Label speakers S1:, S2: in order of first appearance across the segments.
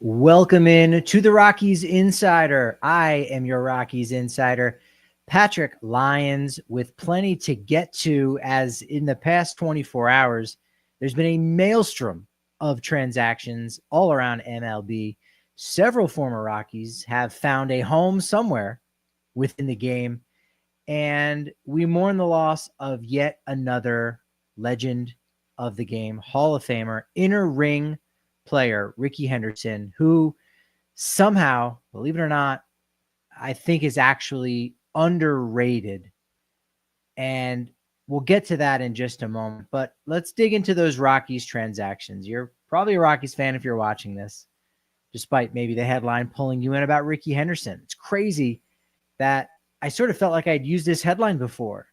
S1: Welcome in to the Rockies Insider. I am your Rockies Insider, Patrick Lyons, with plenty to get to, as in the past 24 hours, there's been a maelstrom of transactions all around MLB. Several former Rockies have found a home somewhere within the game, and we mourn the loss of yet another legend of the game, Hall of Famer, inner ring player Rickey Henderson, who somehow, believe it or not, I think is actually underrated. And we'll get to that in just a moment. But let's dig into those Rockies transactions. You're probably a Rockies fan if you're watching this, despite maybe the headline pulling you in about Rickey Henderson. It's crazy that I sort of felt like I'd used this headline before,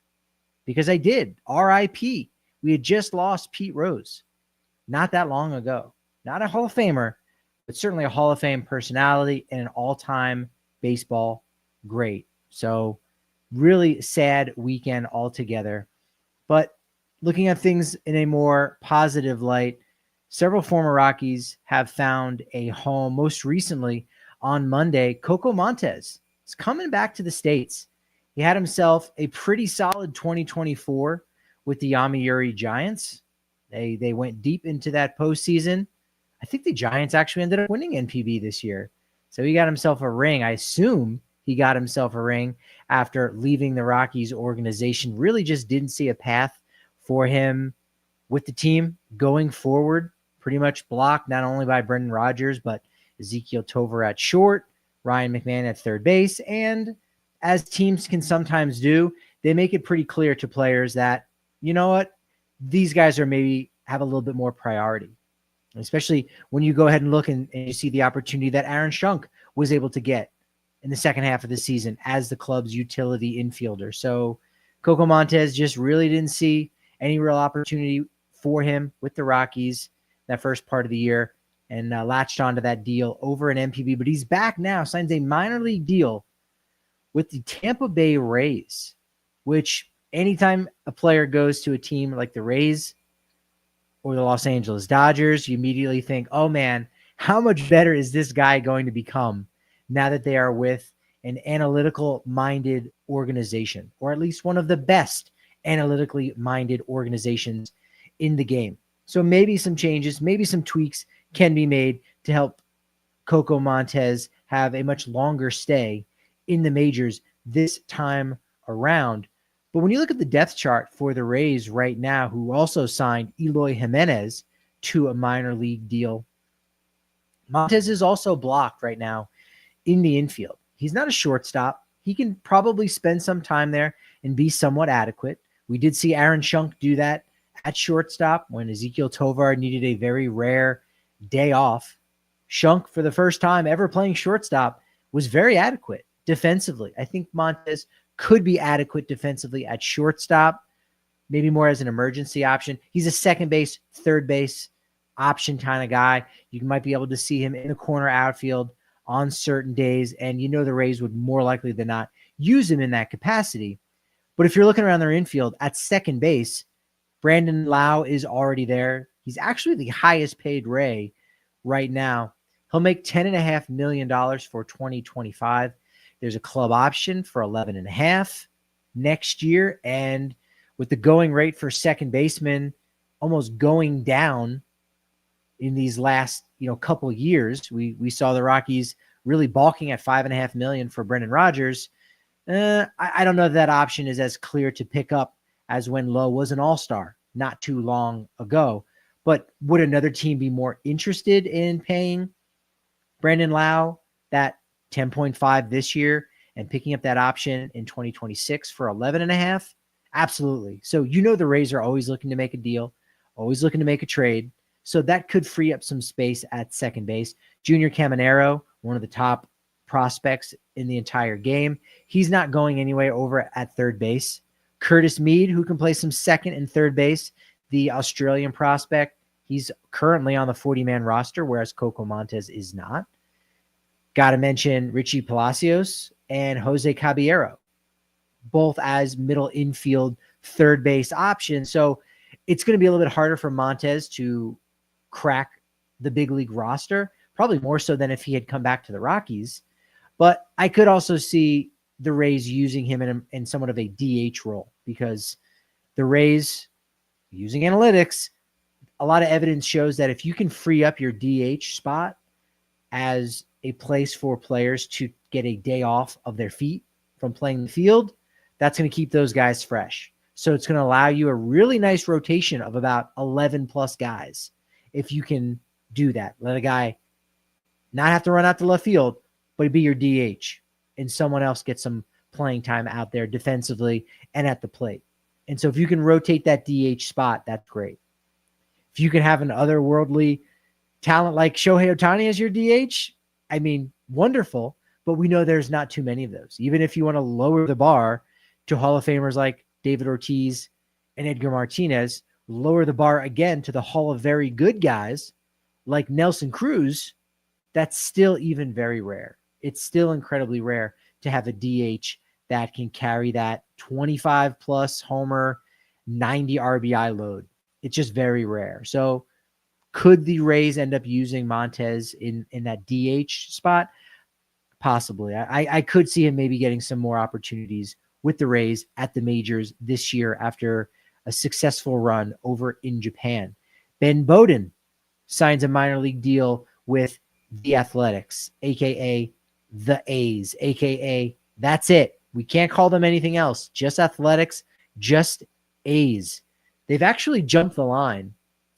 S1: because I did. RIP. We had just lost Pete Rose not that long ago. Not a Hall of Famer, but certainly a Hall of Fame personality and an all-time baseball great. So really sad weekend altogether. But looking at things in a more positive light, several former Rockies have found a home. Most recently, on Monday, Coco Montes is coming back to the States. He had himself a pretty solid 2024 with the Yomiuri Giants. They went deep into that postseason. I think the Giants actually ended up winning NPB this year. So he got himself a ring. I assume he got himself a ring after leaving the Rockies organization. Really just didn't see a path for him with the team going forward. Pretty much blocked not only by Brendan Rodgers, but Ezekiel Tovar at short, Ryan McMahon at third base. And as teams can sometimes do, they make it pretty clear to players that, you know what, these guys are maybe have a little bit more priority. Especially when you go ahead and look and you see the opportunity that Aaron Schunk was able to get in the second half of the season as the club's utility infielder. So Coco Montes just really didn't see any real opportunity for him with the Rockies that first part of the year, and latched onto that deal over an MPB. But he's back now, signs a minor league deal with the Tampa Bay Rays, which anytime a player goes to a team like the Rays or the Los Angeles Dodgers, you immediately think, oh man, how much better is this guy going to become now that they are with an analytical minded organization, or at least one of the best analytically minded organizations in the game. So maybe some changes, maybe some tweaks can be made to help Coco Montes have a much longer stay in the majors this time around. But when you look at the depth chart for the Rays right now, who also signed Eloy Jimenez to a minor league deal, Montes is also blocked right now in the infield. He's not a shortstop. He can probably spend some time there and be somewhat adequate. We did see Aaron Schunk do that at shortstop when Ezekiel Tovar needed a very rare day off. Schunk, for the first time ever playing shortstop, was very adequate defensively. I think Montes could be adequate defensively at shortstop, maybe more as an emergency option. He's a second base, third base option kind of guy. You might be able to see him in the corner outfield on certain days, and you know the Rays would more likely than not use him in that capacity. But if you're looking around their infield at second base, Brandon Lau is already there. He's actually the highest paid Ray right now. He'll make $10.5 million for 2025. There's a club option for $11.5 next year. And with the going rate for second baseman almost going down in these last, couple years, we saw the Rockies really balking at $5.5 million for Brendan Rodgers. I don't know if that option is as clear to pick up as when Lowe was an all-star not too long ago. But would another team be more interested in paying Brandon Lau that 10.5 this year and picking up that option in 2026 for 11.5? Absolutely. So the Rays are always looking to make a deal, always looking to make a trade. So that could free up some space at second base. Junior Caminero, one of the top prospects in the entire game, he's not going anywhere over at third base. Curtis Mead, who can play some second and third base, the Australian prospect, he's currently on the 40-man roster, whereas Coco Montes is not. Got to mention Richie Palacios and Jose Caballero, both as middle infield third base options. So it's going to be a little bit harder for Montes to crack the big league roster, probably more so than if he had come back to the Rockies. But I could also see the Rays using him in somewhat of a DH role, because the Rays, using analytics, a lot of evidence shows that if you can free up your DH spot as a place for players to get a day off of their feet from playing the field, that's going to keep those guys fresh. So it's going to allow you a really nice rotation of about 11 plus guys. If you can do that, let a guy not have to run out to left field, but be your DH, and someone else get some playing time out there defensively and at the plate. And so if you can rotate that DH spot, that's great. If you can have an otherworldly talent like Shohei Ohtani as your DH, I mean, wonderful, but we know there's not too many of those. Even if you want to lower the bar to Hall of Famers like David Ortiz and Edgar Martinez, lower the bar again to the Hall of Very Good guys like Nelson Cruz, that's still even very rare. It's still incredibly rare to have a DH that can carry that 25 plus homer, 90 RBI load. It's just very rare. So could the Rays end up using Montez in that DH spot? Possibly. I could see him maybe getting some more opportunities with the Rays at the majors this year after a successful run over in Japan. Ben Bowden signs a minor league deal with the Athletics, a.k.a. the A's, a.k.a. that's it. We can't call them anything else. Just Athletics, just A's. They've actually jumped the line,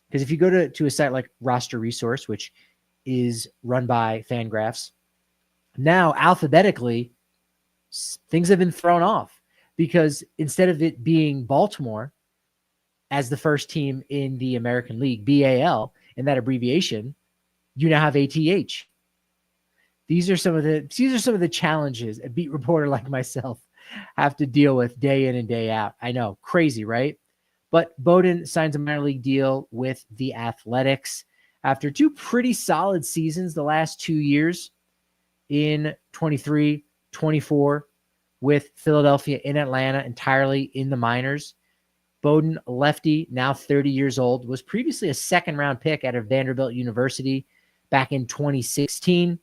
S1: because if you go to a site like Roster Resource, which is run by Fangraphs, now alphabetically, things have been thrown off, because instead of it being Baltimore as the first team in the American League, BAL, in that abbreviation, you now have ATH. These are some of the challenges a beat reporter like myself have to deal with day in and day out. I know, crazy, right? But Bowden signs a minor league deal with the Athletics after two pretty solid seasons the last 2 years, in 23, 24, with Philadelphia in Atlanta, entirely in the minors. Bowden, lefty, now 30 years old, was previously a second-round pick out of Vanderbilt University back in 2016.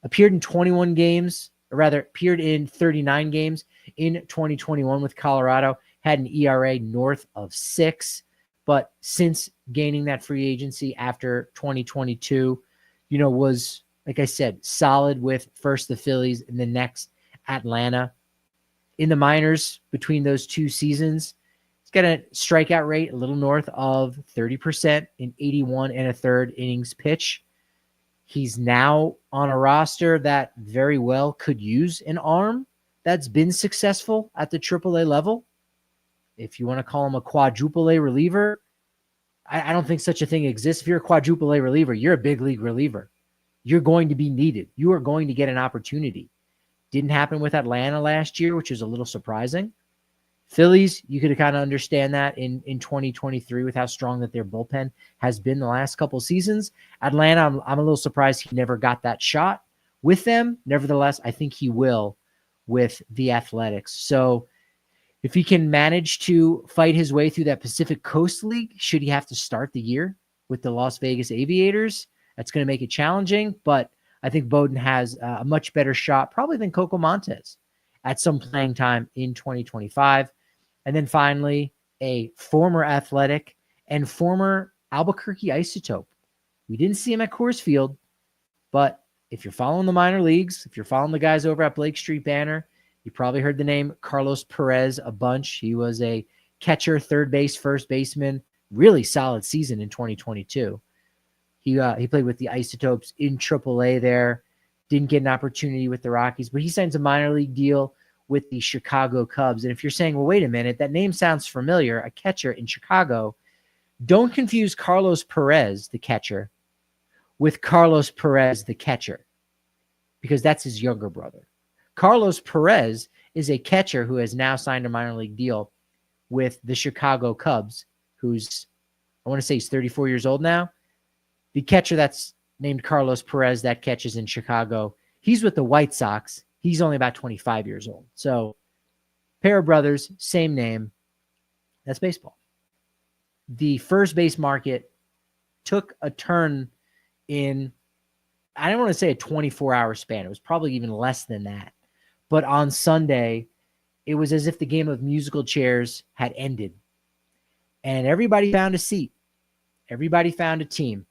S1: Appeared in 21 games, or rather appeared in 39 games in 2021 with Colorado, had an ERA north of 6, but since gaining that free agency after 2022, was, like I said, solid with first the Phillies and the next Atlanta. In the minors between those two seasons, he's got a strikeout rate a little north of 30% in 81 and a third innings pitch. He's now on a roster that very well could use an arm that's been successful at the AAA level. If you want to call him a quadruple A reliever, I don't think such a thing exists. If you're a quadruple A reliever, you're a big league reliever. You're going to be needed. You are going to get an opportunity. Didn't happen with Atlanta last year, which is a little surprising. Phillies, you could kind of understand that in 2023 with how strong that their bullpen has been the last couple seasons. Atlanta, I'm a little surprised he never got that shot with them. Nevertheless, I think he will with the Athletics. So if he can manage to fight his way through that Pacific Coast League, should he have to start the year with the Las Vegas Aviators, that's going to make it challenging. But I think Bowden has a much better shot probably than Coco Montes at some playing time in 2025. And then finally, a former Athletic and former Albuquerque Isotope. We didn't see him at Coors Field, but if you're following the minor leagues, if you're following the guys over at Blake Street Banner, you probably heard the name Carlos Perez a bunch. He was a catcher, third base, first baseman, really solid season in 2022. He played with the Isotopes in AAA there, didn't get an opportunity with the Rockies, but he signs a minor league deal with the Chicago Cubs. And if you're saying, well, wait a minute, that name sounds familiar, a catcher in Chicago, don't confuse Carlos Perez, the catcher, with Carlos Perez, the catcher, because that's his younger brother. Carlos Perez is a catcher who has now signed a minor league deal with the Chicago Cubs, who's, I want to say he's 34 years old now. The catcher that's named Carlos Perez that catches in Chicago, he's with the White Sox. He's only about 25 years old. So pair of brothers, same name. That's baseball. The first base market took a turn in I don't want to say a 24-hour span. It was probably even less than that. But on Sunday, it was as if the game of musical chairs had ended. And everybody found a seat. Everybody found a team.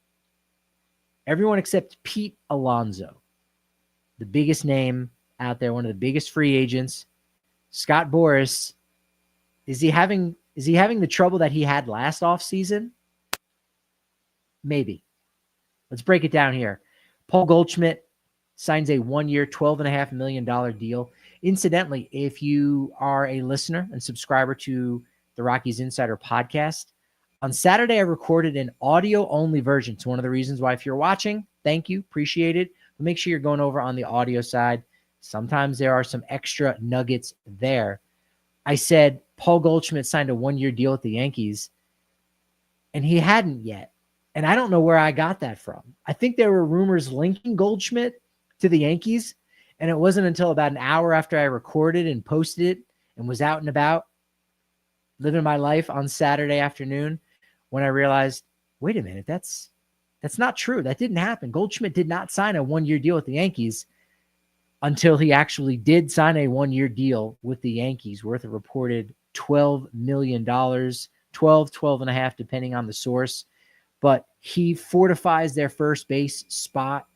S1: Everyone except Pete Alonso, the biggest name out there, one of the biggest free agents. Scott Boras, is he having the trouble that he had last offseason? Maybe. Let's break it down here. Paul Goldschmidt signs a 1-year, $12.5 million deal. Incidentally, if you are a listener and subscriber to the Rockies Insider podcast, on Saturday I recorded an audio-only version. It's one of the reasons why, if you're watching, thank you, appreciate it. But make sure you're going over on the audio side. Sometimes there are some extra nuggets there. I said Paul Goldschmidt signed a 1-year deal with the Yankees, and he hadn't yet. And I don't know where I got that from. I think there were rumors linking Goldschmidt to the Yankees, and it wasn't until about an hour after I recorded and posted it and was out and about living my life on Saturday afternoon when I realized, wait a minute, that's not true. That didn't happen. Goldschmidt did not sign a 1-year deal with the Yankees until he actually did sign a 1-year deal with the Yankees worth a reported $12 million, 12 and a half, depending on the source. But he fortifies their first base spot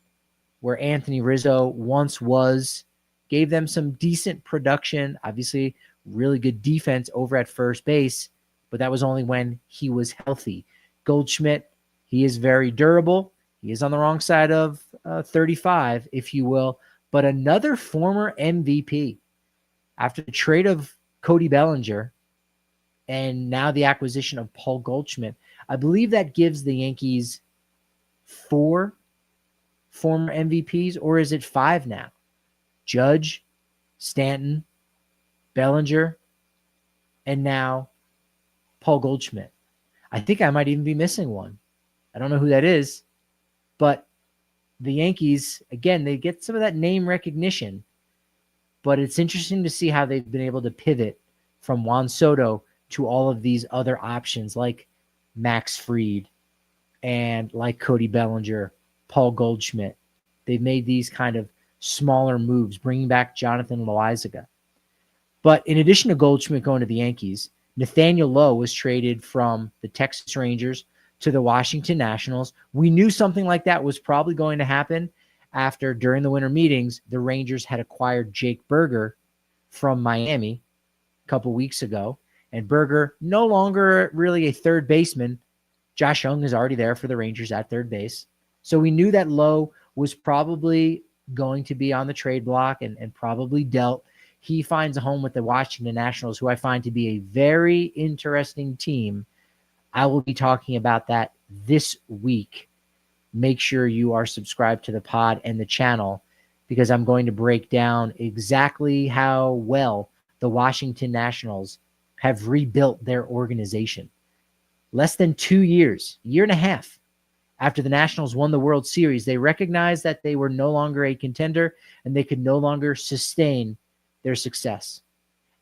S1: where Anthony Rizzo once was, gave them some decent production, obviously really good defense over at first base, but that was only when he was healthy. Goldschmidt, he is very durable. He is on the wrong side of 35, if you will, but another former MVP. After the trade of Cody Bellinger and now the acquisition of Paul Goldschmidt, I believe that gives the Yankees 4 former MVPs, or is it 5 now? Judge, Stanton, Bellinger, and now Paul Goldschmidt. I think I might even be missing one. I don't know who that is, but the Yankees, again, they get some of that name recognition, but it's interesting to see how they've been able to pivot from Juan Soto to all of these other options like Max Fried and like Cody Bellinger, Paul Goldschmidt. They've made these kind of smaller moves, bringing back Jonathan Loaizaga. But in addition to Goldschmidt going to the Yankees, Nathaniel Lowe was traded from the Texas Rangers to the Washington Nationals. We knew something like that was probably going to happen after, during the winter meetings, the Rangers had acquired Jake Berger from Miami a couple weeks ago. And Berger, no longer really a third baseman. Josh Young is already there for the Rangers at third base. So we knew that Lowe was probably going to be on the trade block and probably dealt. He finds a home with the Washington Nationals, who I find to be a very interesting team. I will be talking about that this week. Make sure you are subscribed to the pod and the channel, because I'm going to break down exactly how well the Washington Nationals have rebuilt their organization. Less than 2 years, year and a half, after the Nationals won the World Series, they recognized that they were no longer a contender and they could no longer sustain their success.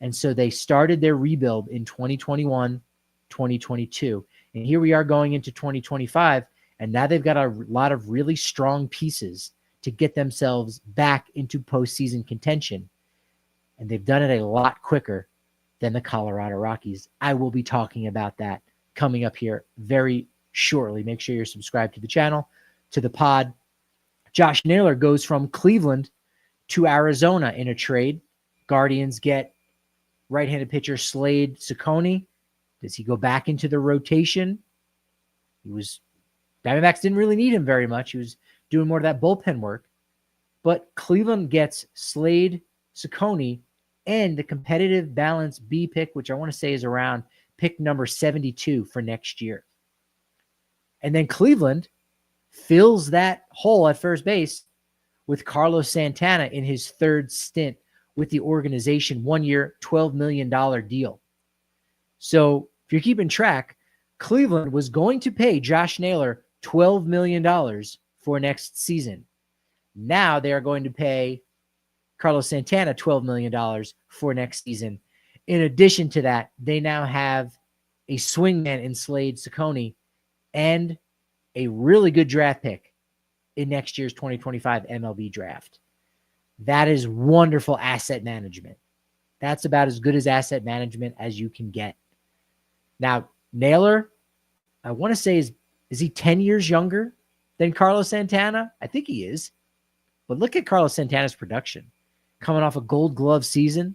S1: And so they started their rebuild in 2021, 2022. And here we are going into 2025, and now they've got a lot of really strong pieces to get themselves back into postseason contention. And they've done it a lot quicker than the Colorado Rockies. I will be talking about that coming up here very shortly. Make sure you're subscribed to the channel, to the pod. Josh Naylor goes from Cleveland to Arizona in a trade. Guardians get right-handed pitcher Slade Cecconi. Does he go back into the rotation? Diamondbacks didn't really need him very much. He was doing more of that bullpen work. But Cleveland gets Slade Cecconi and the competitive balance B pick, which I want to say is around pick number 72 for next year. And then Cleveland fills that hole at first base with Carlos Santana in his third stint with the organization, 1 year, $12 million deal. So if you're keeping track, Cleveland was going to pay Josh Naylor $12 million for next season. Now they are going to pay Carlos Santana $12 million for next season. In addition to that, they now have a swingman in Slade Cecconi and a really good draft pick in next year's 2025 MLB draft. That is wonderful asset management. That's about as good as asset management as you can get. Now, Naylor, I want to say, is he 10 years younger than Carlos Santana? I think he is. But look at Carlos Santana's production. Coming off a Gold Glove season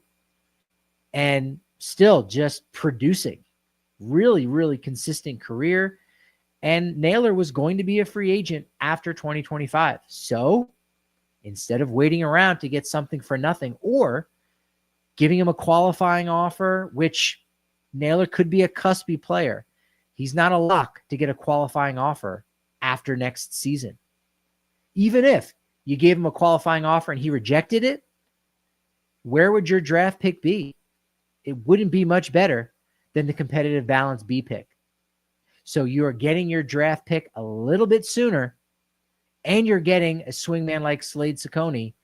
S1: and still just producing. Really, really consistent career. And Naylor was going to be a free agent after 2025. So instead of waiting around to get something for nothing or giving him a qualifying offer, which Naylor could be a cuspy player, he's not a lock to get a qualifying offer after next season. Even if you gave him a qualifying offer and he rejected it, where would your draft pick be? It wouldn't be much better than the competitive balance B pick. So you are getting your draft pick a little bit sooner, and you're getting a swingman like Slade Ciccone,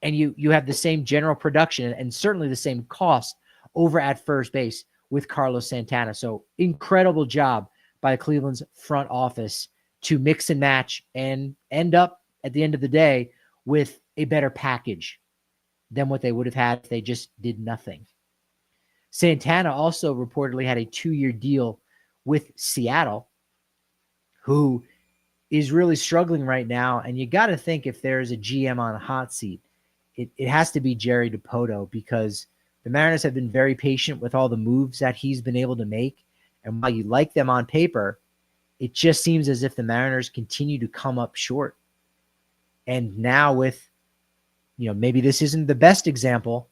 S1: and you have the same general production and certainly the same cost over at first base with Carlos Santana. So incredible job by Cleveland's front office to mix and match and end up at the end of the day with a better package than what they would have had if they just did nothing. Santana also reportedly had a 2-year deal with Seattle, who is really struggling right now. And you got to think, if there's a GM on a hot seat, it has to be Jerry Dipoto, because the Mariners have been very patient with all the moves that he's been able to make. And while you like them on paper, it just seems as if the Mariners continue to come up short. And now with, maybe this isn't the best example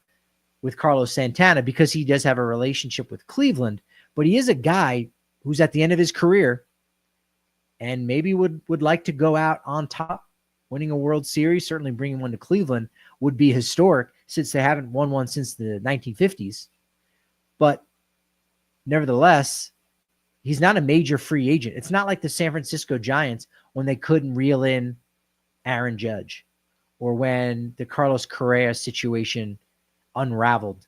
S1: with Carlos Santana because he does have a relationship with Cleveland, but he is a guy who's at the end of his career and maybe would like to go out on top. Winning a World Series, certainly bringing one to Cleveland, would be historic since they haven't won one since the 1950s. But nevertheless, he's not a major free agent. It's not like the San Francisco Giants when they couldn't reel in Aaron Judge, or when the Carlos Correa situation unraveled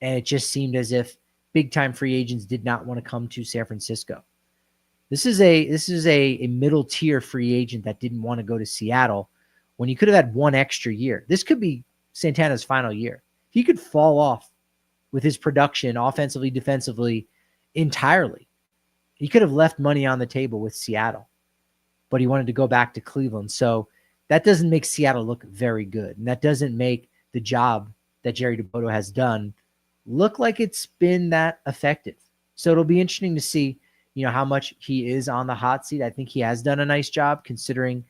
S1: and it just seemed as if big-time free agents did not want to come to San Francisco. This is a middle-tier free agent that didn't want to go to Seattle when he could have had one extra year. This could be Santana's final year. He could fall off with his production offensively, defensively, entirely. He could have left money on the table with Seattle, but he wanted to go back to Cleveland. So that doesn't make Seattle look very good. And that doesn't make the job that Jerry Dipoto has done look like it's been that effective. So it'll be interesting to see, how much he is on the hot seat. I think he has done a nice job considering,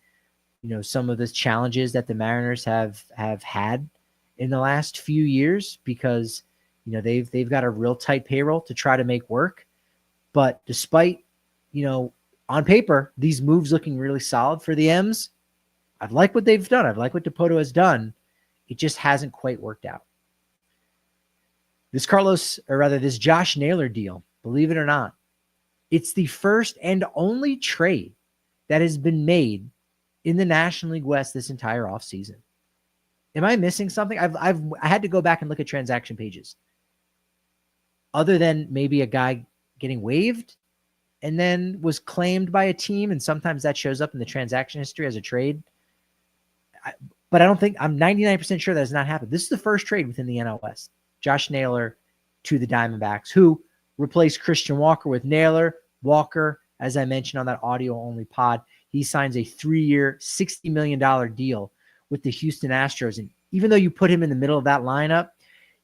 S1: some of the challenges that the Mariners have had in the last few years, because, they've got a real tight payroll to try to make work. But despite, on paper, these moves looking really solid for the M's, I've liked what they've done. I've liked what Dipoto has done. It just hasn't quite worked out. This Josh Naylor deal, believe it or not, it's the first and only trade that has been made in the National League West this entire offseason. Am I missing something? I had to go back and look at transaction pages. Other than maybe a guy getting waived and then was claimed by a team, and sometimes that shows up in the transaction history as a trade. But I'm 99% sure that has not happened. This is the first trade within the NL West. Josh Naylor to the Diamondbacks, who replaced Christian Walker with Naylor. Walker, as I mentioned on that audio-only pod, he signs a 3-year, $60 million deal with the Houston Astros. And even though you put him in the middle of that lineup,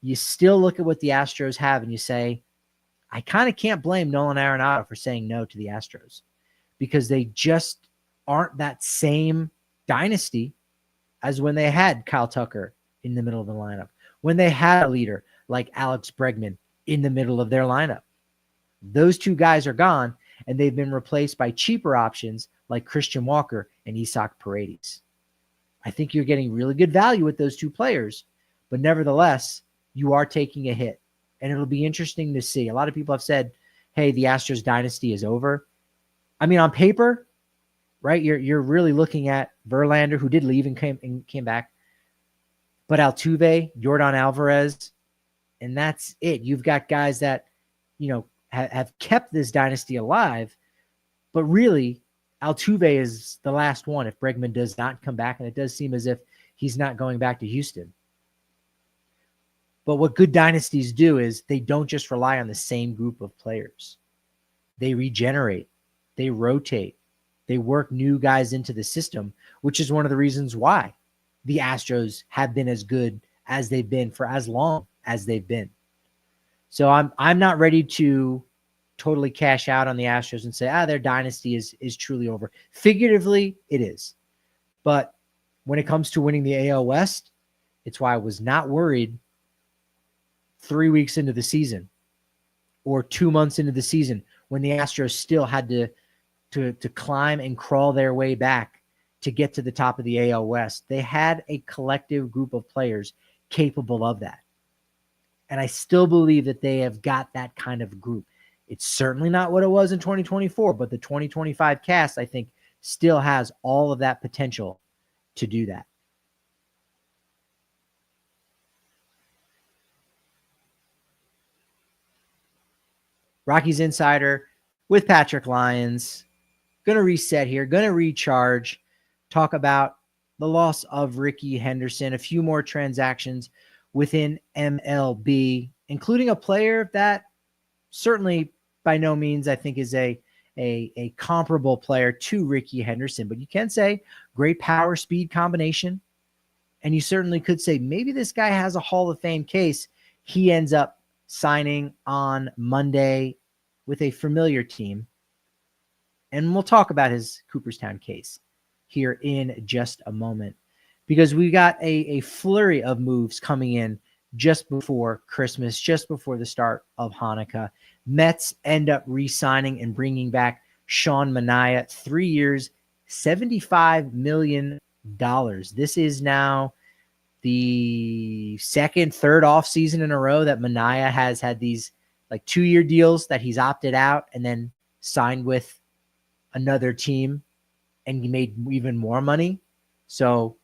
S1: you still look at what the Astros have and you say, I kind of can't blame Nolan Arenado for saying no to the Astros, because they just aren't that same dynasty as when they had Kyle Tucker in the middle of the lineup, when they had a leader like Alex Bregman in the middle of their lineup. Those two guys are gone, and they've been replaced by cheaper options like Christian Walker and Isaac Paredes. I think you're getting really good value with those two players, but nevertheless, you are taking a hit, and it'll be interesting to see. A lot of people have said, hey, the Astros dynasty is over. I mean, on paper, right, you're really looking at Verlander, who did leave and came back, but Altuve, Yordan Alvarez, and that's it. You've got guys that, have kept this dynasty alive, but really Altuve is the last one if Bregman does not come back, and it does seem as if he's not going back to Houston. But what good dynasties do is they don't just rely on the same group of players. They regenerate, they rotate, they work new guys into the system, which is one of the reasons why the Astros have been as good as they've been for as long as they've been. So I'm not ready to totally cash out on the Astros and say, their dynasty is truly over. Figuratively, it is. But when it comes to winning the AL West, it's why I was not worried 3 weeks into the season or 2 months into the season when the Astros still had to climb and crawl their way back to get to the top of the AL West. They had a collective group of players capable of that. And I still believe that they have got that kind of group. It's certainly not what it was in 2024, but the 2025 cast, I think, still has all of that potential to do that. Rockies Insider with Patrick Lyons. Going to reset here, going to recharge, talk about the loss of Rickey Henderson, a few more transactions within MLB, including a player that certainly by no means I think is a comparable player to Rickey Henderson, but you can say great power speed combination. And you certainly could say maybe this guy has a Hall of Fame case. He ends up signing on Monday with a familiar team. And we'll talk about his Cooperstown case here in just a moment, because we got a flurry of moves coming in just before Christmas, just before the start of Hanukkah. Mets end up re-signing and bringing back Sean Manaea, 3 years, $75 million. This is now the third off season in a row that Manaea has had these like 2-year deals that he's opted out and then signed with another team and he made even more money. So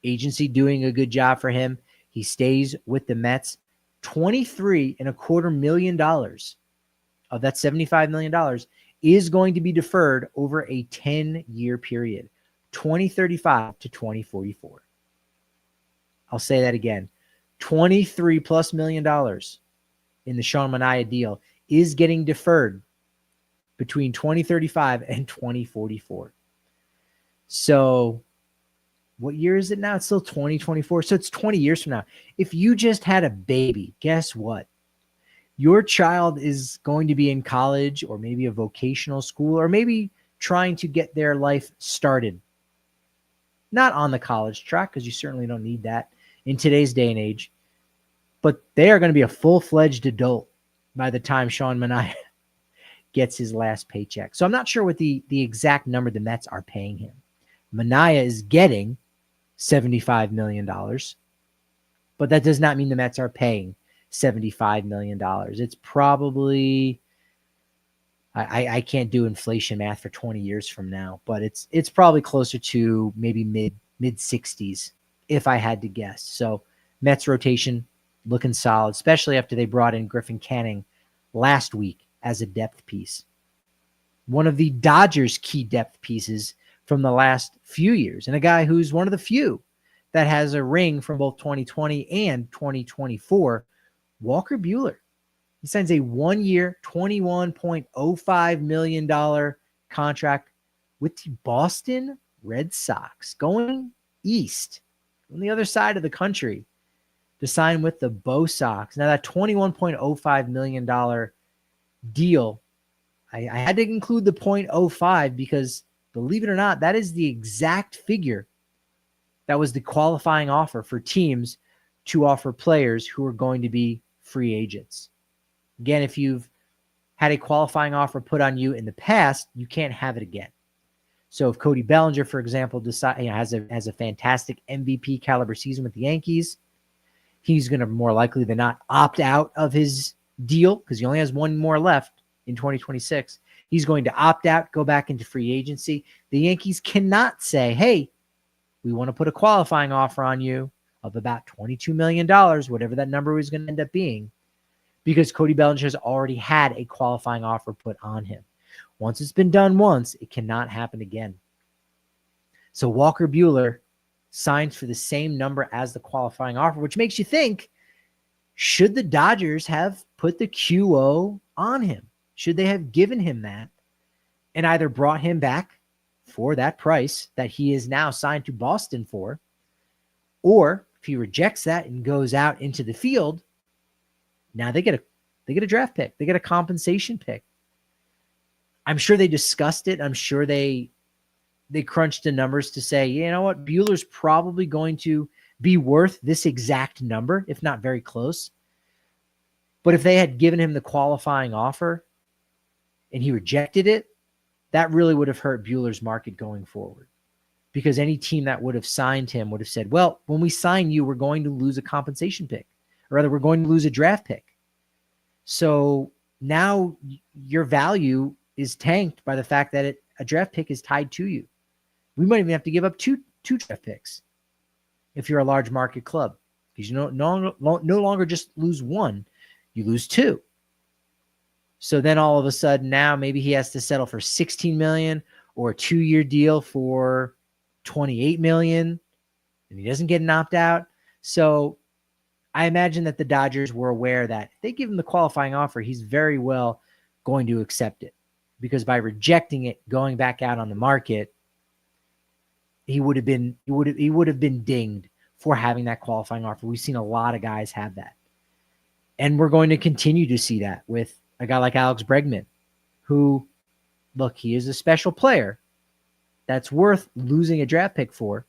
S1: agency doing a good job for him. He stays with the Mets. $23.25 million of that $75 million is going to be deferred over a 10-year period, 2035 to 2044. I'll say that again. $23+ million in the Sean Manaea deal is getting deferred between 2035 and 2044. So what year is it now? It's still 2024. So it's 20 years from now. If you just had a baby, guess what? Your child is going to be in college or maybe a vocational school or maybe trying to get their life started. Not on the college track, because you certainly don't need that in today's day and age. But they are going to be a full-fledged adult by the time Sean Manaea gets his last paycheck. So I'm not sure what the exact number the Mets are paying him. Manaea is getting $75 million, but that does not mean the Mets are paying $75 million. It's probably, I can't do inflation math for 20 years from now, but it's probably closer to maybe mid 60s if I had to guess. So Mets rotation looking solid, especially after they brought in Griffin Canning last week as a depth piece. One of the Dodgers' key depth pieces from the last few years, and a guy who's one of the few that has a ring from both 2020 and 2024, Walker Buehler. He signs a 1-year, $21.05 million contract with the Boston Red Sox, going east on the other side of the country to sign with the Bo Sox. Now that $21.05 million deal, I had to include the 0.05 because, believe it or not, that is the exact figure that was the qualifying offer for teams to offer players who are going to be free agents. Again, if you've had a qualifying offer put on you in the past, you can't have it again. So if Cody Bellinger, for example, has a fantastic MVP caliber season with the Yankees, he's going to more likely than not opt out of his deal because he only has one more left in 2026. He's going to opt out, go back into free agency. The Yankees cannot say, hey, we want to put a qualifying offer on you of about $22 million, whatever that number is going to end up being, because Cody Bellinger has already had a qualifying offer put on him. Once it's been done once, it cannot happen again. So Walker Buehler signs for the same number as the qualifying offer, which makes you think, should the Dodgers have put the QO on him? Should they have given him that and either brought him back for that price that he is now signed to Boston for, or if he rejects that and goes out into the field, now they get a draft pick. They get a compensation pick. I'm sure they discussed it. I'm sure they crunched the numbers to say, you know what, Buehler's probably going to be worth this exact number, if not very close. But if they had given him the qualifying offer and he rejected it, that really would have hurt Buehler's market going forward. Because any team that would have signed him would have said, well, when we sign you, we're going to lose a compensation pick. Or rather, we're going to lose a draft pick. So now your value is tanked by the fact that a draft pick is tied to you. We might even have to give up two draft picks if you're a large market club, because you no longer just lose one, you lose two. So then all of a sudden now maybe he has to settle for $16 million or a 2-year deal for $28 million, and he doesn't get an opt-out. So I imagine that the Dodgers were aware that if they give him the qualifying offer, he's very well going to accept it, because by rejecting it, going back out on the market, he would have been dinged for having that qualifying offer. We've seen a lot of guys have that. And we're going to continue to see that with a guy like Alex Bregman, who, look, he is a special player that's worth losing a draft pick for.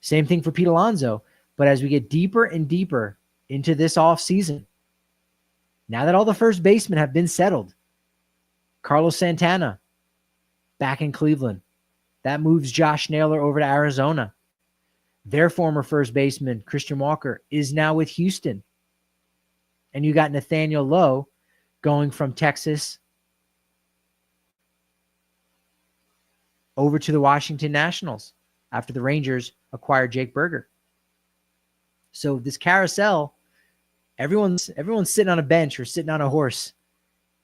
S1: Same thing for Pete Alonso. But as we get deeper and deeper into this offseason, now that all the first basemen have been settled, Carlos Santana back in Cleveland. That moves Josh Naylor over to Arizona. Their former first baseman, Christian Walker, is now with Houston. And you got Nathaniel Lowe going from Texas over to the Washington Nationals after the Rangers acquired Jake Berger. So this carousel, everyone's sitting on a bench or sitting on a horse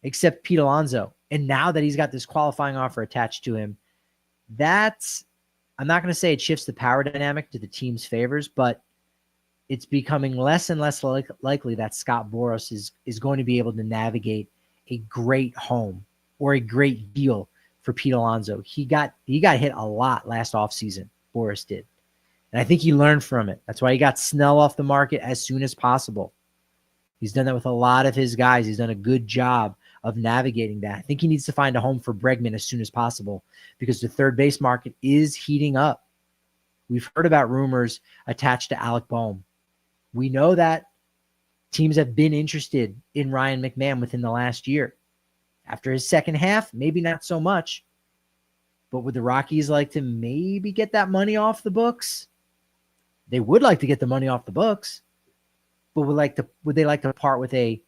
S1: except Pete Alonso. And now that he's got this qualifying offer attached to him, I'm not going to say it shifts the power dynamic to the team's favors, but it's becoming less and less likely that Scott Boras is going to be able to navigate a great home or a great deal for Pete Alonso. He got hit a lot last offseason, Boras did. And I think he learned from it. That's why he got Snell off the market as soon as possible. He's done that with a lot of his guys. He's done a good job of navigating that. I think he needs to find a home for Bregman as soon as possible, because the third base market is heating up. We've heard about rumors attached to Alec Boehm. We know that teams have been interested in Ryan McMahon within the last year. After his second half, maybe not so much. But would the Rockies like to maybe get that money off the books? They would like to get the money off the books. But would they like to part with a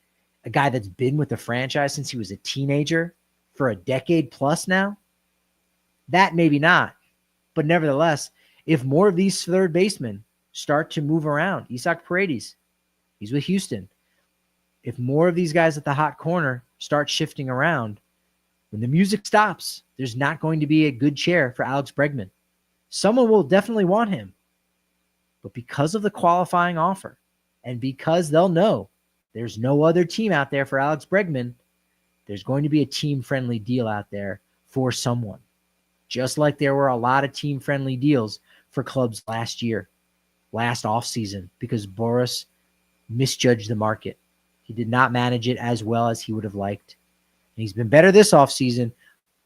S1: guy that's been with the franchise since he was a teenager for a decade plus now? That maybe not. But nevertheless, if more of these third basemen start to move around, Isaac Paredes, he's with Houston. If more of these guys at the hot corner start shifting around, when the music stops, there's not going to be a good chair for Alex Bregman. Someone will definitely want him. But because of the qualifying offer, and because they'll know there's no other team out there for Alex Bregman, there's going to be a team-friendly deal out there for someone. Just like there were a lot of team-friendly deals for clubs last offseason, because Boras misjudged the market. He did not manage it as well as he would have liked. And he's been better this offseason,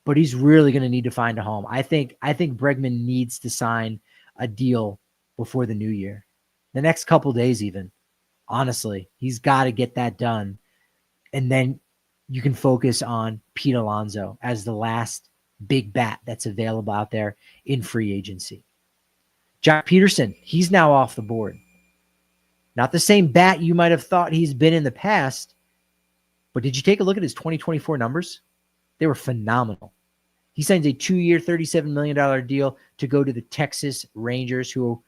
S1: but he's really going to need to find a home. I think Bregman needs to sign a deal before the new year. The next couple days even. Honestly, he's got to get that done. And then you can focus on Pete Alonso as the last big bat that's available out there in free agency. Jock Peterson, he's now off the board. Not the same bat you might have thought he's been in the past, but did you take a look at his 2024 numbers? They were phenomenal. He signs a 2-year, $37 million deal to go to the Texas Rangers, who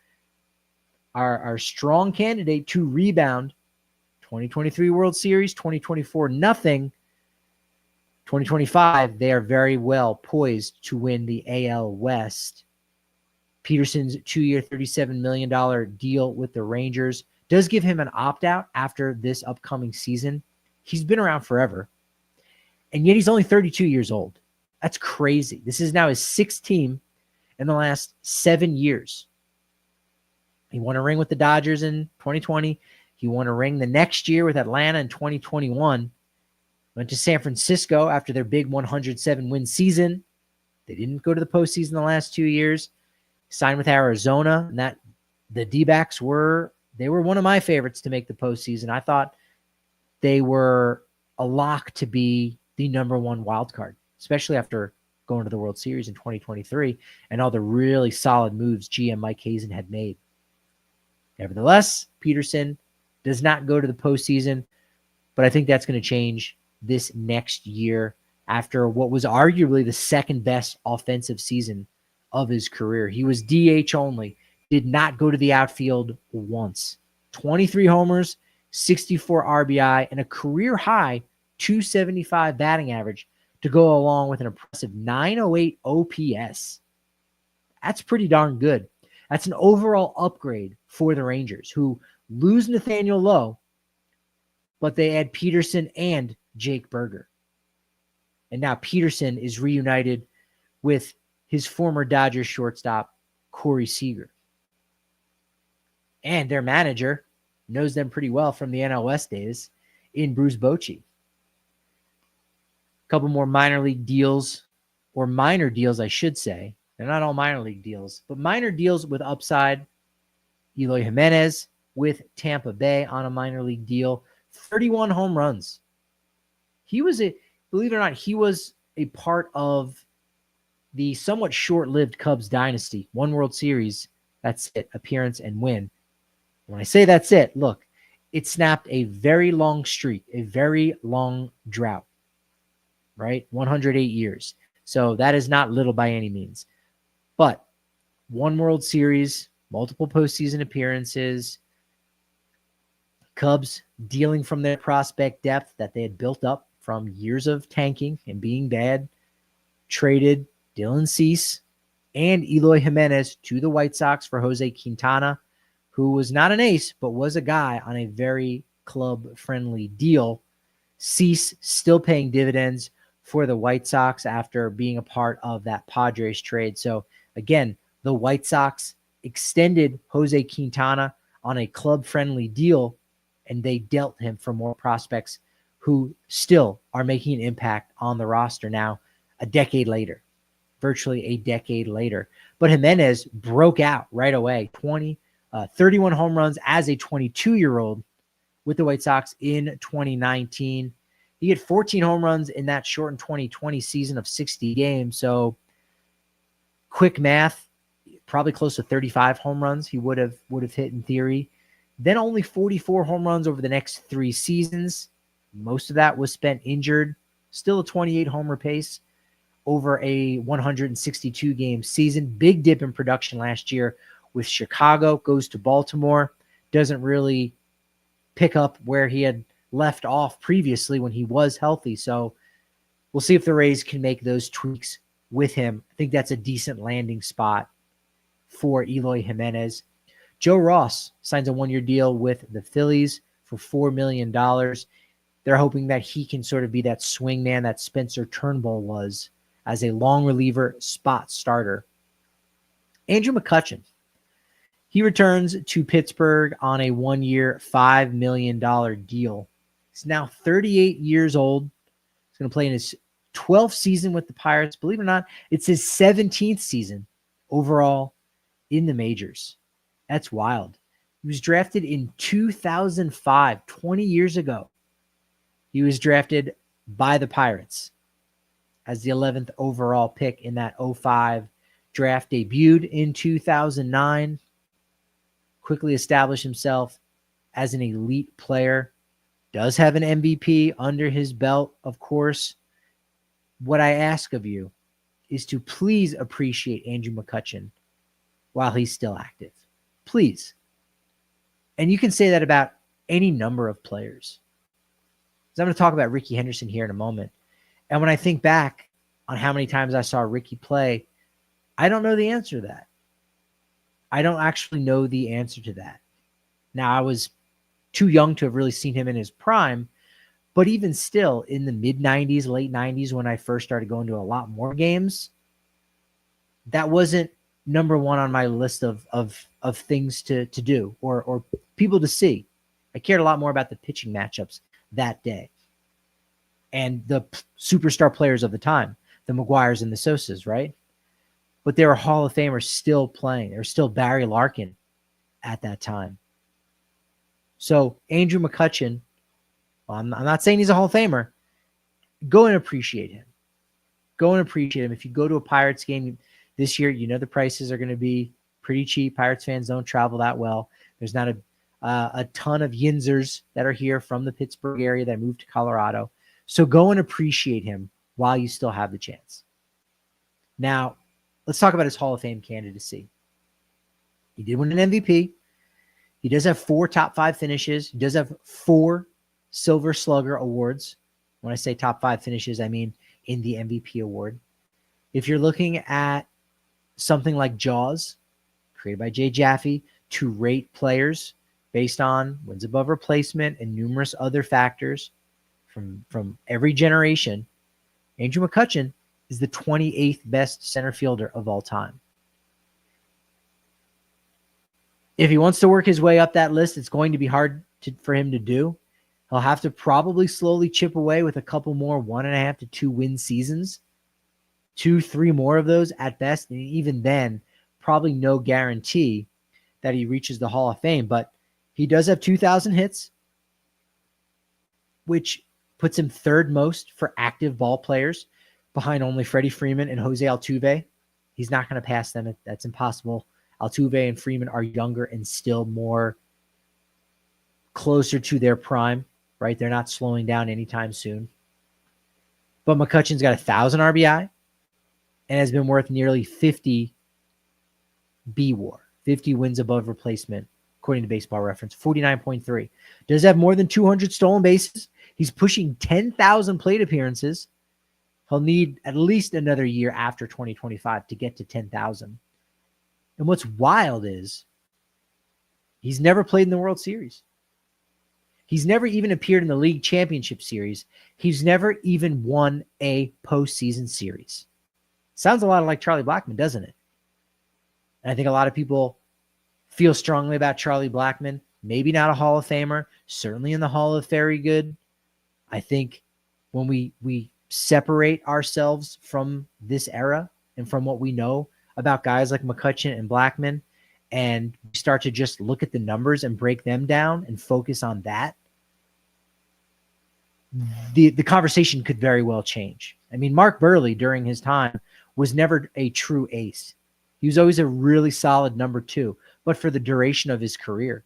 S1: are a strong candidate to rebound. 2023 World Series, 2024 nothing. 2025, they are very well poised to win the AL West. Peterson's 2-year, $37 million deal with the Rangers does give him an opt-out after this upcoming season. He's been around forever, and yet he's only 32 years old. That's crazy. This is now his sixth team in the last 7 years. He won a ring with the Dodgers in 2020. He won a ring the next year with Atlanta in 2021. Went to San Francisco after their big 107-win season. They didn't go to the postseason the last 2 years. Signed with Arizona, and that the D-backs were one of my favorites to make the postseason. I thought they were a lock to be the number one wild card, especially after going to the World Series in 2023 and all the really solid moves GM Mike Hazen had made. Nevertheless, Peterson does not go to the postseason, but I think that's going to change this next year after what was arguably the second best offensive season of his career. He was DH only, did not go to the outfield once. 23 homers, 64 RBI, and a career high 275 batting average to go along with an impressive 908 OPS. That's pretty darn good. That's an overall upgrade for the Rangers, who lose Nathaniel Lowe, but they add Peterson and Jake Berger. And now Peterson is reunited with his former Dodgers shortstop, Corey Seager. And their manager knows them pretty well from the NL West days in Bruce Bochy. A couple more minor league deals, or minor deals, I should say. They're not all minor league deals, but minor deals with upside. Eloy Jimenez with Tampa Bay on a minor league deal. 31 home runs. Believe it or not, he was a part of the somewhat short-lived Cubs dynasty. One World Series, that's it, appearance and win. When I say that's it, look, it snapped a very long streak, a very long drought, right? 108 years. So that is not little by any means. But one World Series, multiple postseason appearances, Cubs dealing from their prospect depth that they had built up from years of tanking and being bad, traded Dylan Cease and Eloy Jimenez to the White Sox for Jose Quintana, who was not an ace, but was a guy on a very club-friendly deal. Cease still paying dividends for the White Sox after being a part of that Padres trade. So, again, the White Sox extended Jose Quintana on a club-friendly deal, and they dealt him for more prospects who still are making an impact on the roster now a decade later. Virtually a decade later. But Jimenez broke out right away. 31 home runs as a 22-year-old with the White Sox in 2019. He had 14 home runs in that shortened 2020 season of 60 games. So quick math, probably close to 35 home runs he would have hit in theory. Then only 44 home runs over the next 3 seasons. Most of that was spent injured. Still a 28 homer pace over a 162-game season. Big dip in production last year with Chicago. Goes to Baltimore. Doesn't really pick up where he had left off previously when he was healthy. So we'll see if the Rays can make those tweaks with him. I think that's a decent landing spot for Eloy Jimenez. Joe Ross signs a 1-year deal with the Phillies for $4 million. They're hoping that he can sort of be that swing man that Spencer Turnbull was as a long reliever spot starter. Andrew McCutchen. He returns to Pittsburgh on a 1-year, $5 million deal. He's now 38 years old. He's going to play in his 12th season with the Pirates. Believe it or not, it's his 17th season overall in the majors. That's wild. He was drafted in 2005, 20 years ago. He was drafted by the Pirates as the 11th overall pick in that 05 draft. Debuted in 2009. Quickly established himself as an elite player. Does have an MVP under his belt, of course. What I ask of you is to please appreciate Andrew McCutchen while he's still active. Please. And you can say that about any number of players. So I'm going to talk about Rickey Henderson here in a moment. And when I think back on how many times I saw Rickey play, I don't know the answer to that. I don't actually know the answer to that. Now, I was too young to have really seen him in his prime, but even still, in the mid-90s, late 90s, when I first started going to a lot more games, that wasn't number one on my list of things to do or people to see. I cared a lot more about the pitching matchups that day and the superstar players of the time, the McGuires and the Sosas, right? But there were Hall of Famers still playing. There was still Barry Larkin at that time. So Andrew McCutchen, well, I'm not saying he's a Hall of Famer. Go and appreciate him. Go and appreciate him. If you go to a Pirates game this year, you know the prices are going to be pretty cheap. Pirates fans don't travel that well. There's not a ton of Yinzers that are here from the Pittsburgh area that moved to Colorado. So go and appreciate him while you still have the chance. Now, let's talk about his Hall of Fame candidacy. He did win an MVP. He does have 4 top 5 finishes. He does have 4 Silver Slugger awards. When I say top 5 finishes, I mean in the MVP award. If you're looking at something like Jaws, created by Jay Jaffe, to rate players based on wins above replacement and numerous other factors from every generation, Andrew McCutchen is the 28th best center fielder of all time. If he wants to work his way up that list, it's going to be hard for him to do. He'll have to probably slowly chip away with a couple more 1.5 to 2 win seasons, 2-3 more of those at best. And even then, probably no guarantee that he reaches the Hall of Fame. But he does have 2,000 hits, which puts him 3rd most for active ball players, behind only Freddie Freeman and Jose Altuve. He's not going to pass them. That's impossible. Altuve and Freeman are younger and still more closer to their prime, right? They're not slowing down anytime soon. But McCutchen's got 1,000 RBI and has been worth nearly 50 B-WAR, 50 wins above replacement, according to Baseball Reference, 49.3. Does have more than 200 stolen bases. He's pushing 10,000 plate appearances. He'll need at least another year after 2025 to get to 10,000. And what's wild is he's never played in the World Series. He's never even appeared in the League Championship Series. He's never even won a postseason series. Sounds a lot like Charlie Blackmon, doesn't it? And I think a lot of people feel strongly about Charlie Blackmon. Maybe not a Hall of Famer, certainly in the Hall of Very Good. I think when we separate ourselves from this era and from what we know about guys like McCutchen and Blackmon, and start to just look at the numbers and break them down and focus on that, the conversation could very well change. I mean, Mark Burley during his time was never a true ace. He was always a really solid number 2, but for the duration of his career.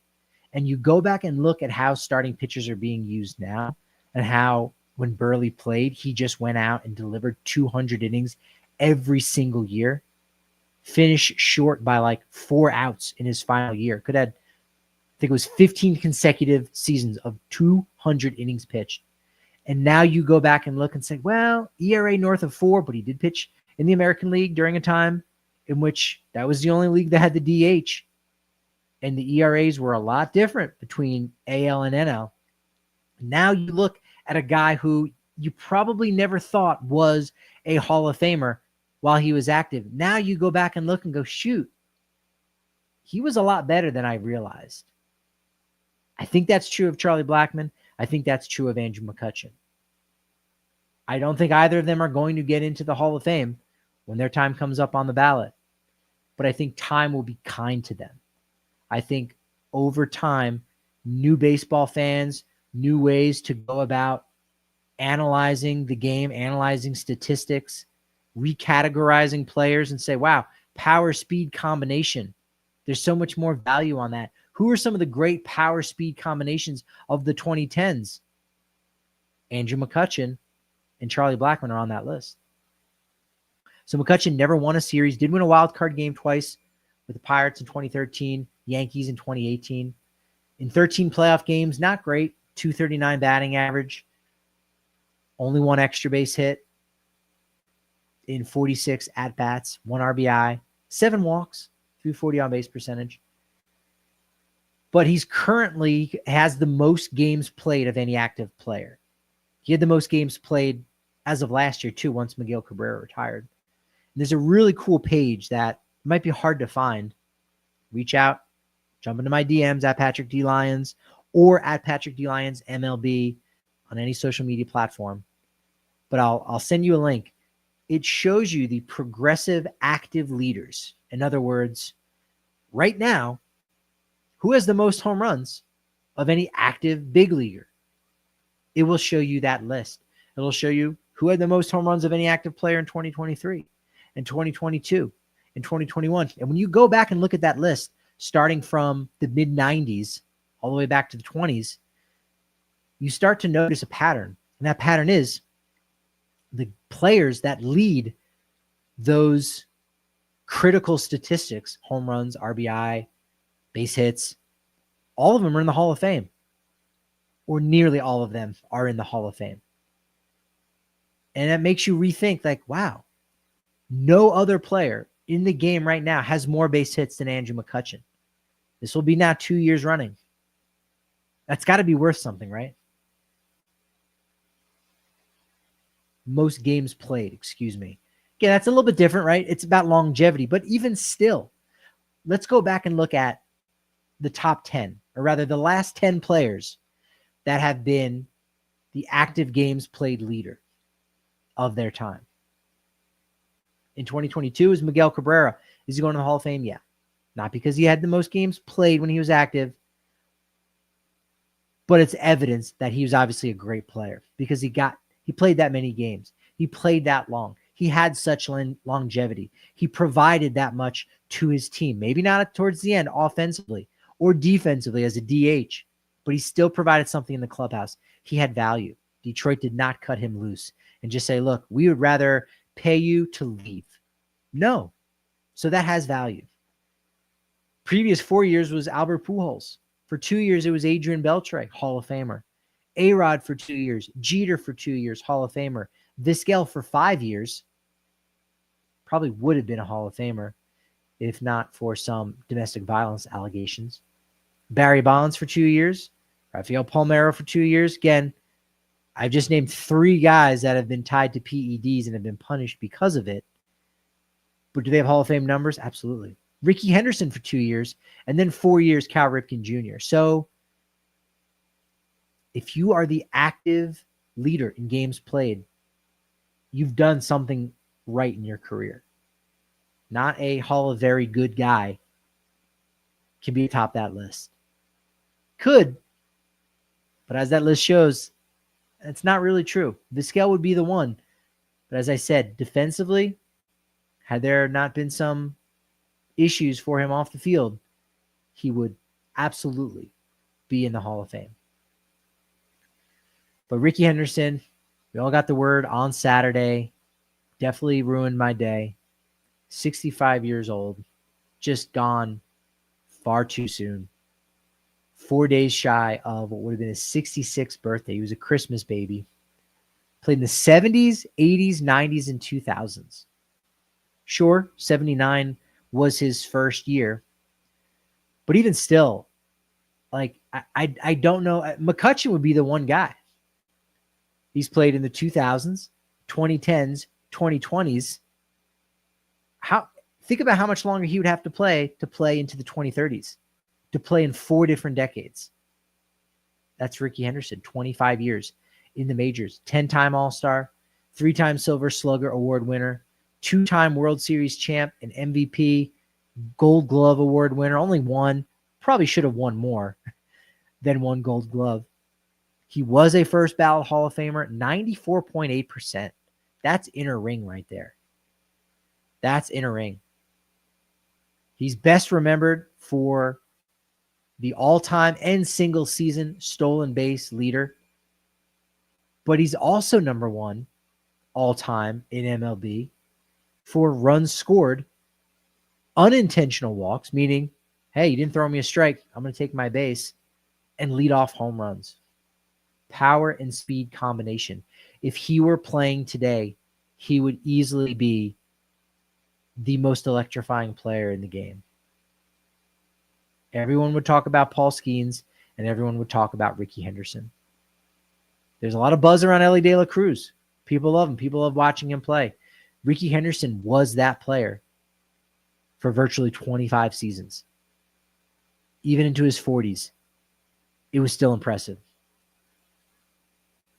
S1: And you go back and look at how starting pitchers are being used now, and how when Burley played, he just went out and delivered 200 innings every single year. Finished short by like 4 outs in his final year. Could have, I think it was 15 consecutive seasons of 200 innings pitched. And now you go back and look and say, well, ERA north of 4, but he did pitch in the American League during a time in which that was the only league that had the DH. And the ERAs were a lot different between AL and NL. Now you look at a guy who you probably never thought was a Hall of Famer while he was active. Now you go back and look and go, shoot, he was a lot better than I realized. I think that's true of Charlie Blackmon. I think that's true of Andrew McCutchen. I don't think either of them are going to get into the Hall of Fame when their time comes up on the ballot. But I think time will be kind to them. I think over time, new baseball fans, new ways to go about analyzing the game, analyzing statistics, recategorizing players and say, wow, power speed combination. There's so much more value on that. Who are some of the great power speed combinations of the 2010s? Andrew McCutchen and Charlie Blackmon are on that list. So McCutchen never won a series, did win a wild card game twice with the Pirates in 2013, Yankees in 2018. In 13 playoff games, not great, 239 batting average, only 1 extra base hit, in 46 at-bats, 1 RBI, 7 walks, 340 on-base percentage. But he's currently has the most games played of any active player. He had the most games played as of last year, too, once Miguel Cabrera retired. And there's a really cool page that might be hard to find. Reach out, jump into my DMs at Patrick D. Lyons or at Patrick D. Lyons MLB on any social media platform. But I'll send you a link. It shows you the progressive active leaders. In other words, right now, who has the most home runs of any active big leaguer? It will show you that list. It'll show you who had the most home runs of any active player in 2023 and 2022 and 2021. And when you go back and look at that list, starting from the mid-90s all the way back to the 20s, you start to notice a pattern. And that pattern is the players that lead those critical statistics, home runs, RBI, base hits, all of them are in the Hall of Fame, or nearly all of them are in the Hall of Fame. And that makes you rethink, like, wow, no other player in the game right now has more base hits than Andrew McCutchen. This will be now 2 years running. That's got to be worth something, right? Most games played, excuse me. Yeah, that's a little bit different, right? It's about longevity. But even still, let's go back and look at the top 10, or rather the last 10 players that have been the active games played leader of their time. In 2022 is Miguel Cabrera. Is he going to the Hall of Fame? Yeah. Not because he had the most games played when he was active, but it's evidence that he was obviously a great player because he played that many games. He played that long. He had such longevity. He provided that much to his team. Maybe not towards the end offensively or defensively as a DH, but he still provided something in the clubhouse. He had value. Detroit did not cut him loose and just say, look, we would rather pay you to leave. No. So that has value. Previous 4 years was Albert Pujols. For 2 years, it was Adrian Beltre, Hall of Famer. A-Rod for 2 years. Jeter for 2 years, Hall of Famer. Vizquel for 5 years. Probably would have been a Hall of Famer if not for some domestic violence allegations. Barry Bonds for 2 years. Rafael Palmeiro for 2 years. Again, I've just named 3 guys that have been tied to PEDs and have been punished because of it. But do they have Hall of Fame numbers? Absolutely. Rickey Henderson for 2 years, and then 4 years, Cal Ripken Jr. So if you are the active leader in games played, you've done something right in your career. Not a Hall of Very Good guy can be atop that list. Could, but as that list shows, it's not really true. Vizquel would be the one. But as I said, defensively, had there not been some issues for him off the field, he would absolutely be in the Hall of Fame. But Rickey Henderson, we all got the word on Saturday. Definitely ruined my day. 65 years old. Just gone far too soon. 4 days shy of what would have been his 66th birthday. He was a Christmas baby. Played in the 70s, 80s, 90s, and 2000s. Sure, 79 was his first year. But even still, like, I don't know. McCutchen would be the one guy. He's played in the 2000s, 2010s, 2020s. Think about how much longer he would have to play into the 2030s, to play in 4 different decades. That's Rickey Henderson, 25 years in the majors, 10-time All-Star, 3-time Silver Slugger Award winner, 2-time World Series champ, an MVP, Gold Glove Award winner, only one. Probably should have won more than one Gold Glove. He was a first ballot Hall of Famer, 94.8%. That's inner ring right there. That's inner ring. He's best remembered for the all-time and single season stolen base leader. But he's also number 1 all-time in MLB for runs scored, unintentional walks, meaning, hey, you didn't throw me a strike, I'm going to take my base, and lead off home runs. Power and speed combination. If he were playing today, he would easily be the most electrifying player in the game. Everyone would talk about Paul Skeens, and everyone would talk about Rickey Henderson. There's a lot of buzz around Ellie De La Cruz. People love him. People love watching him play. Rickey Henderson was that player for virtually 25 seasons. Even into his 40s, it was still impressive.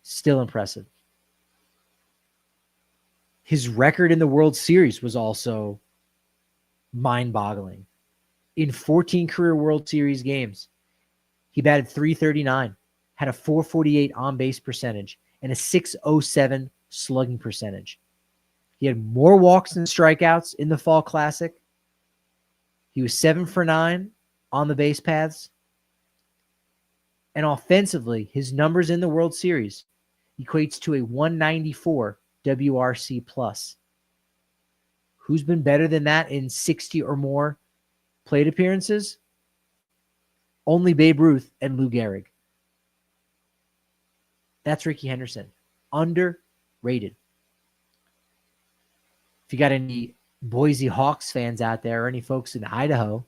S1: Still impressive. His record in the World Series was also mind-boggling. In 14 career World Series games, he batted .339, had a .448 on-base percentage, and a .607 slugging percentage. He had more walks than strikeouts in the Fall Classic. He was 7 for 9 on the base paths. And offensively, his numbers in the World Series equates to a 194 WRC plus. Who's been better than that in 60 or more plate appearances? Only Babe Ruth and Lou Gehrig. That's Rickey Henderson. Underrated. If you got any Boise Hawks fans out there or any folks in Idaho,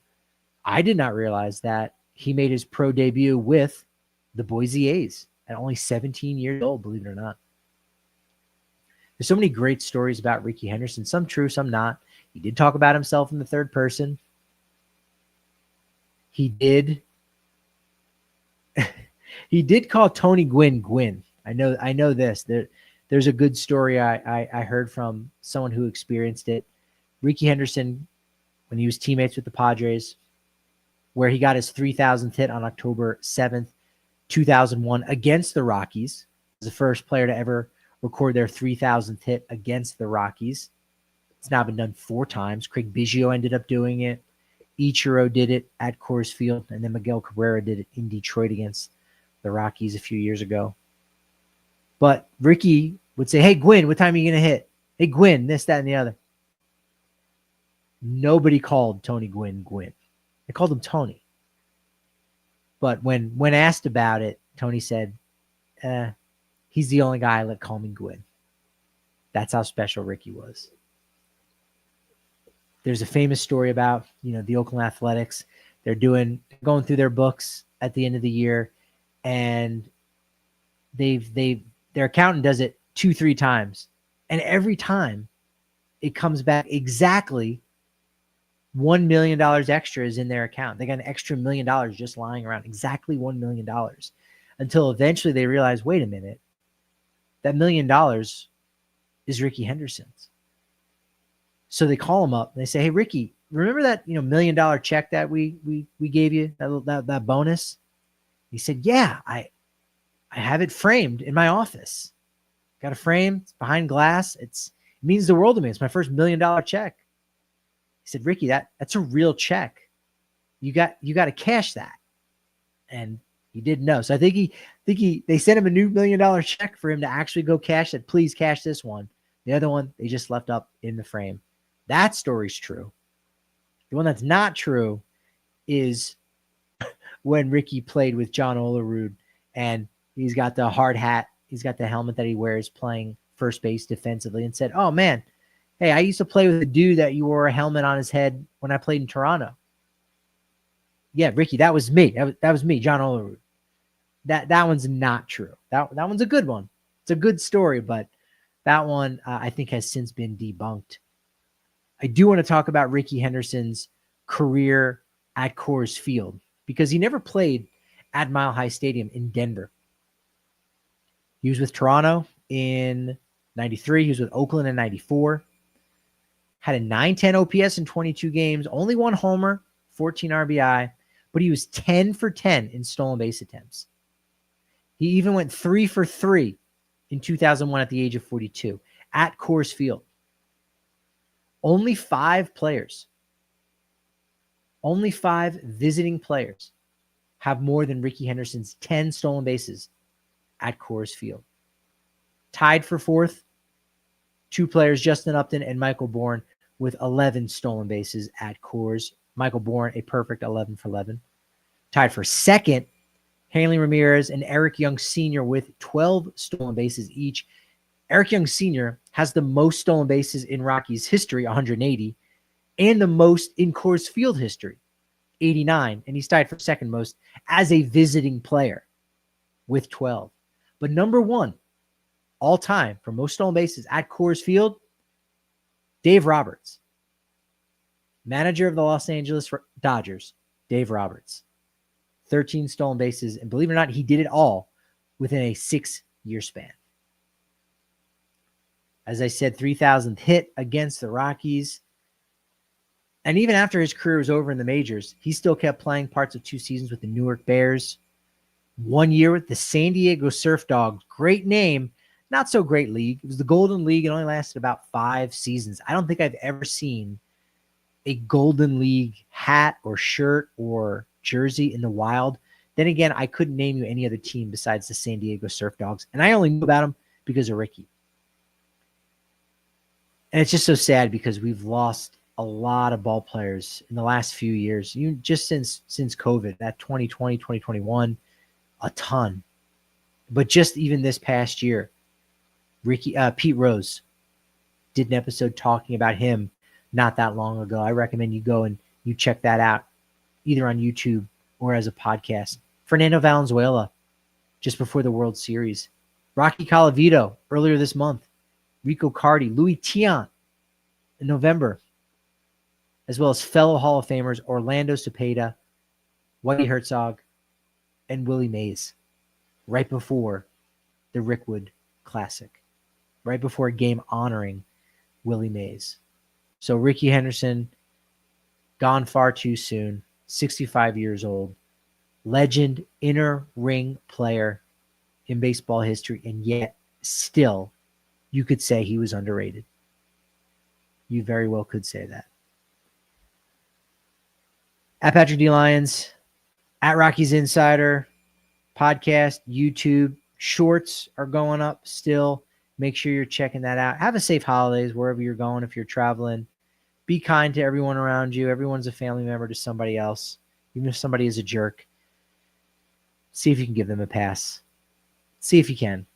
S1: I did not realize that he made his pro debut with the Boise A's at only 17 years old, believe it or not. There's so many great stories about Rickey Henderson, some true, some not. He did talk about himself in the third person. He did call Tony Gwynn Gwyn. I know this. There's a good story I heard from someone who experienced it. Rickey Henderson, when he was teammates with the Padres, where he got his 3,000th hit on October 7th, 2001 against the Rockies. He was the first player to ever record their 3,000th hit against the Rockies. It's now been done 4 times. Craig Biggio ended up doing it. Ichiro did it at Coors Field, and then Miguel Cabrera did it in Detroit against the Rockies a few years ago. But Rickey would say, hey, Gwyn, what time are you going to hit? Hey, Gwyn, this, that, and the other. Nobody called Tony Gwynn Gwyn. They called him Tony. But when asked about it, Tony said, he's the only guy I let call me Gwyn. That's how special Rickey was. There's a famous story about, the Oakland Athletics. They're going through their books at the end of the year, and their accountant does it 2-3 times. And every time it comes back exactly $1 million extra is in their account. They got an extra $1 million just lying around, exactly $1 million, until eventually they realize, wait a minute, that $1 million is Rickey Henderson's. So they call him up and they say, hey, Rickey, remember that $1 million check that we gave you, that bonus? He said, yeah, I have it framed in my office. Got a frame, it's behind glass. It means the world to me. It's my first $1 million check. He said, Rickey, that's a real check. You got to cash that. And he didn't know. So I think they sent him a new $1 million check for him to actually go cash it. Please cash this one. The other one, they just left up in the frame. That story's true. The one that's not true is when Rickey played with John Olerud, and he's got the hard hat. He's got the helmet that he wears playing first base defensively, and said, oh, man, hey, I used to play with a dude that you wore a helmet on his head when I played in Toronto. Yeah, Rickey, that was me. That was me, John Olerud. That one's not true. That one's a good one. It's a good story, but that one I think has since been debunked. I do want to talk about Rickey Henderson's career at Coors Field because he never played at Mile High Stadium in Denver. He was with Toronto in 93. He was with Oakland in 94. Had a .910 OPS in 22 games, only 1 homer, 14 RBI, but he was 10 for 10 in stolen base attempts. He even went 3 for 3 in 2001 at the age of 42 at Coors Field. Only 5 visiting players have more than Rickey Henderson's 10 stolen bases at Coors Field. Tied for 4th, 2 players, Justin Upton and Michael Bourne, with 11 stolen bases at Coors. Michael Bourne, a perfect 11 for 11. Tied for 2nd, Hanley Ramirez and Eric Young Sr. with 12 stolen bases each. Eric Young Sr. has the most stolen bases in Rockies history, 180, and the most in Coors Field history, 89, and he's tied for second most as a visiting player with 12. But number one all time for most stolen bases at Coors Field, Dave Roberts, manager of the Los Angeles Dodgers, Dave Roberts. 13 stolen bases, and believe it or not, he did it all within a 6-year span. As I said, 3,000th hit against the Rockies. And even after his career was over in the majors, he still kept playing parts of 2 seasons with the Newark Bears. 1 year with the San Diego Surf Dogs. Great name, not so great league. It was the Golden League. It only lasted about 5 seasons. I don't think I've ever seen a Golden League hat or shirt or jersey in the wild. Then again, I couldn't name you any other team besides the San Diego Surf Dogs. And I only knew about them because of Ricky. And it's just so sad because we've lost a lot of ball players in the last few years. Just since COVID, that 2020, 2021, a ton. But just even this past year, Pete Rose did an episode talking about him not that long ago. I recommend you go and you check that out, either on YouTube or as a podcast. Fernando Valenzuela, just before the World Series. Rocky Colavito, earlier this month. Rico Cardi, Louis Tiant in November, as well as fellow Hall of Famers Orlando Cepeda, Whitey Herzog, and Willie Mays, right before the Rickwood Classic, right before a game honoring Willie Mays. So Rickey Henderson, gone far too soon, 65 years old, legend, inner ring player in baseball history, and yet still you could say he was underrated. You very well could say that. At Patrick D. Lyons, at Rockies Insider, podcast, YouTube, shorts are going up still. Make sure you're checking that out. Have a safe holidays wherever you're going if you're traveling. Be kind to everyone around you. Everyone's a family member to somebody else, even if somebody is a jerk. See if you can give them a pass. See if you can.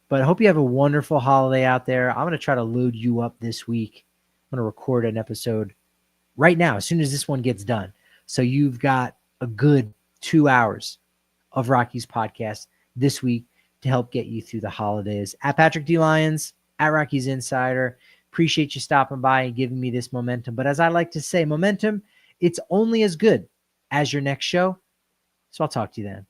S1: But I hope you have a wonderful holiday out there. I'm going to try to load you up this week. I'm going to record an episode right now as soon as this one gets done. So you've got a good 2 hours of Rockies podcast this week to help get you through the holidays. At Patrick D. Lyons, at Rockies Insider. Appreciate you stopping by and giving me this momentum. But as I like to say, momentum, it's only as good as your next show. So I'll talk to you then.